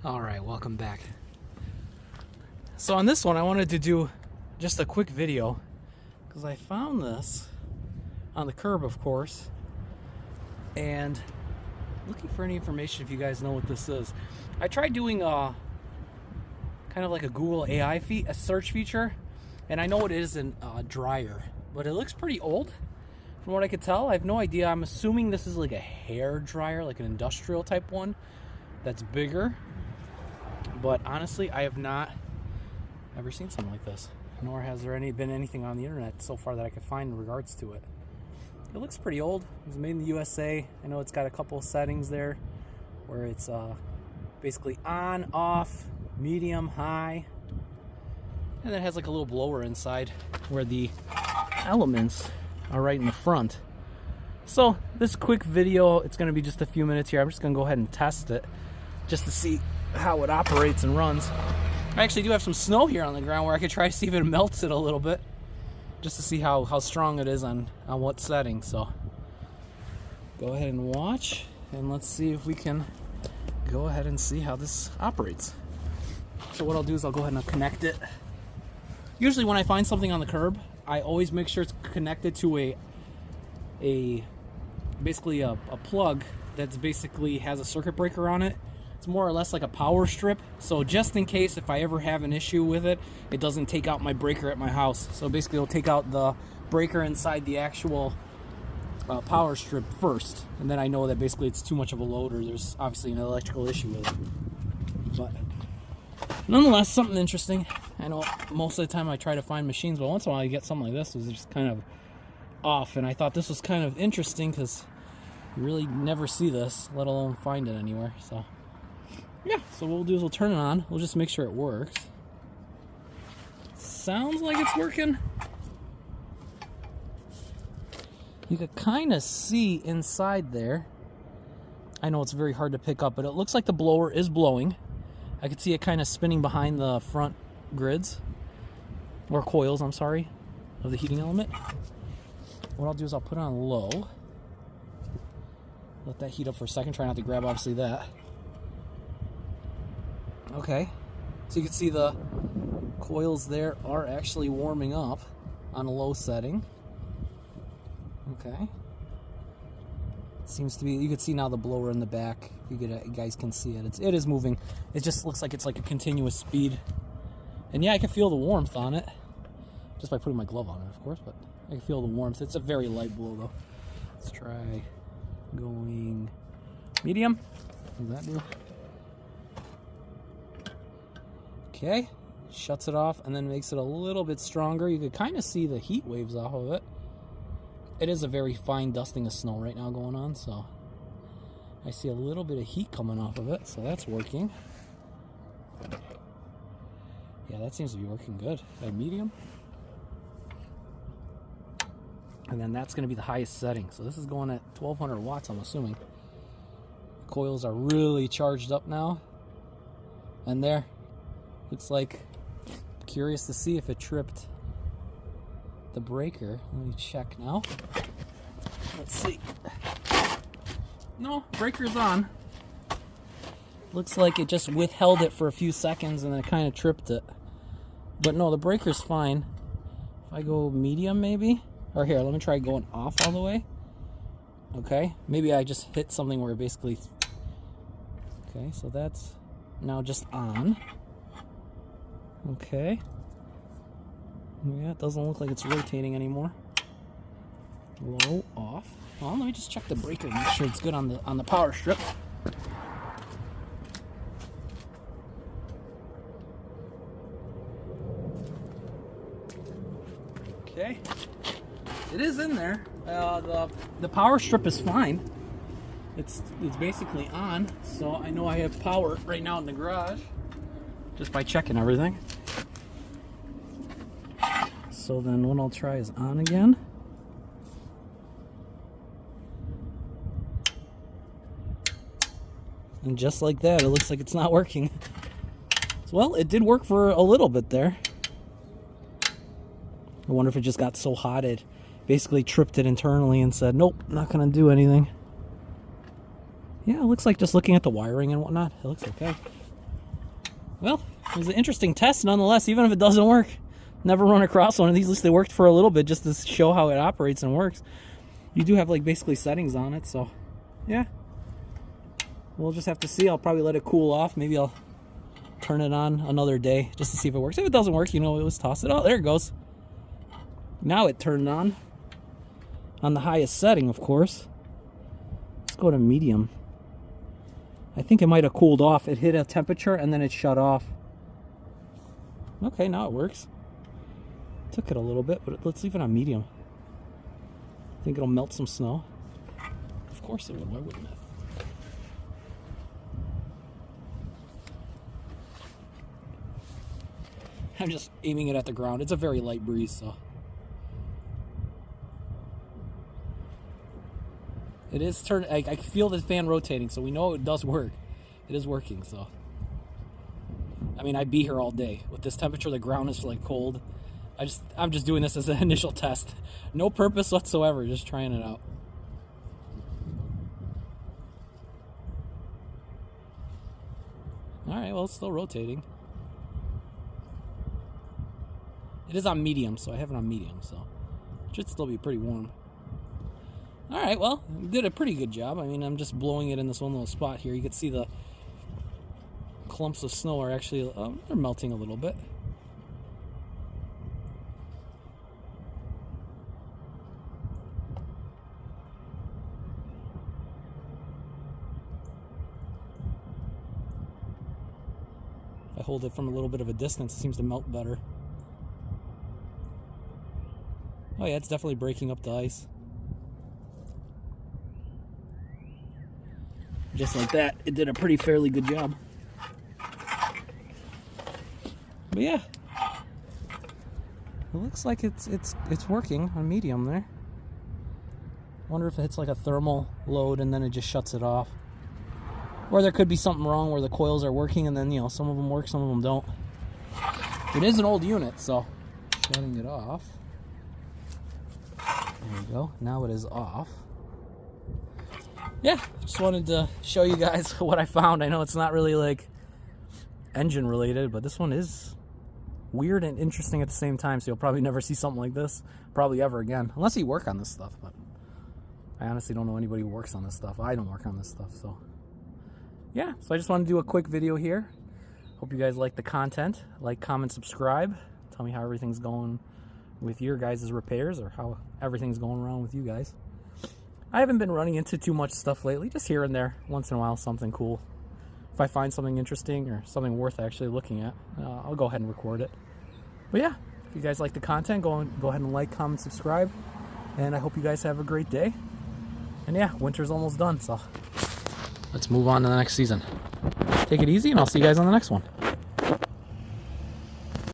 Alright, welcome back. So on this one I wanted to do just a quick video because I found this on the curb, of course, and looking for any information if you guys know what this is. I tried doing a kind of like a Google AI a search feature, and I know it is a dryer, but it looks pretty old from what I could tell. I have no idea. I'm assuming this is like a hair dryer, like an industrial type one that's bigger. But honestly, I have not ever seen something like this, nor has there been anything on the internet so far that I could find in regards to it. It looks pretty old. It was made in the USA. I know it's got a couple of settings there where it's basically on, off, medium, high, and then it has like a little blower inside where the elements are right in the front. So this quick video, it's going to be just a few minutes here. I'm just going to go ahead and test it just to see how it operates and runs. I actually do have some snow here on the ground where I could try to see if it melts it a little bit, just to see how strong it is on what setting. So go ahead and watch, and let's see if we can go ahead and see how this operates. So what I'll do is I'll go ahead and connect it. Usually when I find something on the curb, I always make sure it's connected to basically a plug that's basically has a circuit breaker on it. It's more or less like a power strip, so just in case if I ever have an issue with it, it doesn't take out my breaker at my house. So basically it'll take out the breaker inside the actual power strip first, and then I know that basically it's too much of a load or there's obviously an electrical issue with it. But nonetheless, something interesting. I know most of the time I try to find machines, but once in a while you get something like this is just kind of off, and I thought this was kind of interesting because you really never see this, let alone find it anywhere. So yeah, so what we'll do is we'll turn it on. We'll just make sure it works. Sounds like it's working. You can kind of see inside there. I know it's very hard to pick up, but it looks like the blower is blowing. I can see it kind of spinning behind the front grids, or coils, I'm sorry, of the heating element. What I'll do is I'll put it on low. Let that heat up for a second. Try not to grab, obviously, that. Okay, so you can see the coils there are actually warming up on a low setting. Okay, it seems to be. You can see now the blower in the back. If you guys can see it. It is moving. It just looks like it's like a continuous speed. And yeah, I can feel the warmth on it just by putting my glove on it, of course. But I can feel the warmth. It's a very light blow though. Let's try going medium. What does that do? Okay, shuts it off and then makes it a little bit stronger. You can kind of see the heat waves off of it. It is a very fine dusting of snow right now going on, so I see a little bit of heat coming off of it, so that's working. Yeah, that seems to be working good. At medium. And then that's going to be the highest setting. So this is going at 1200 watts, I'm assuming. The coils are really charged up now. And there. Looks like, curious to see if it tripped the breaker. Let me check now. Let's see. No, breaker's on. Looks like it just withheld it for a few seconds and then it kind of tripped it. But no, the breaker's fine. If I go medium maybe, or here, let me try going off all the way. Okay, maybe I just hit something where it basically, okay, so that's now just on. Okay. Yeah, it doesn't look like it's rotating anymore. Low, off. Well, let me just check the breaker, make sure it's good on the power strip. Okay. It is in there. The power strip is fine. It's basically on, so I know I have power right now in the garage just by checking everything. So then what I'll try is on again. And just like that, it looks like it's not working. Well, it did work for a little bit there. I wonder if it just got so hot it basically tripped it internally and said, nope, not gonna do anything. Yeah, it looks like just looking at the wiring and whatnot, it looks okay. Well, it was an interesting test nonetheless, even if it doesn't work. Never run across one of these. At least they worked for a little bit just to show how it operates and works. You do have like basically settings on it, so yeah. We'll just have to see. I'll probably let it cool off. Maybe I'll turn it on another day just to see if it works. If it doesn't work, you know, let's toss it. Oh, there it goes. Now it turned on the highest setting, of course. Let's go to medium. I think it might have cooled off. It hit a temperature and then it shut off. Okay, now it works. Took it a little bit, but let's leave it on medium. I think it'll melt some snow. Of course it will. Why wouldn't it? I'm just aiming it at the ground. It's a very light breeze, so. It is turning. I feel the fan rotating, so we know it does work. It is working, so. I mean, I'd be here all day. With this temperature, the ground is like cold. I'm just doing this as an initial test. No purpose whatsoever, just trying it out. Alright, well, it's still rotating. It is on medium, so I have it on medium, so it should still be pretty warm. Alright, well, did a pretty good job. I mean, I'm just blowing it in this one little spot here. You can see the clumps of snow are actually, they're melting a little bit. If I hold it from a little bit of a distance, it seems to melt better. Oh yeah, it's definitely breaking up the ice. Just like that, it did a pretty fairly good job. But yeah, it looks like it's working on medium there. Wonder if it hits like a thermal load and then it just shuts it off. Or there could be something wrong where the coils are working and then, you know, some of them work, some of them don't. It is an old unit, so shutting it off. There we go. Now it is off. Yeah, just wanted to show you guys what I found. I know it's not really like engine related, but this one is weird and interesting at the same time, so you'll probably never see something like this probably ever again, unless you work on this stuff. But I honestly don't know anybody who works on this stuff. I don't work on this stuff, so yeah. So I just wanted to do a quick video here. Hope you guys like the content. Like, comment, subscribe. Tell me how everything's going with your guys' repairs, or how everything's going around with you guys. I haven't been running into too much stuff lately, just here and there, once in a while, something cool. If I find something interesting or something worth actually looking at, I'll go ahead and record it. But yeah, if you guys like the content, go ahead and like, comment, subscribe. And I hope you guys have a great day. And yeah, winter's almost done, so let's move on to the next season. Take it easy, and I'll see you guys on the next one.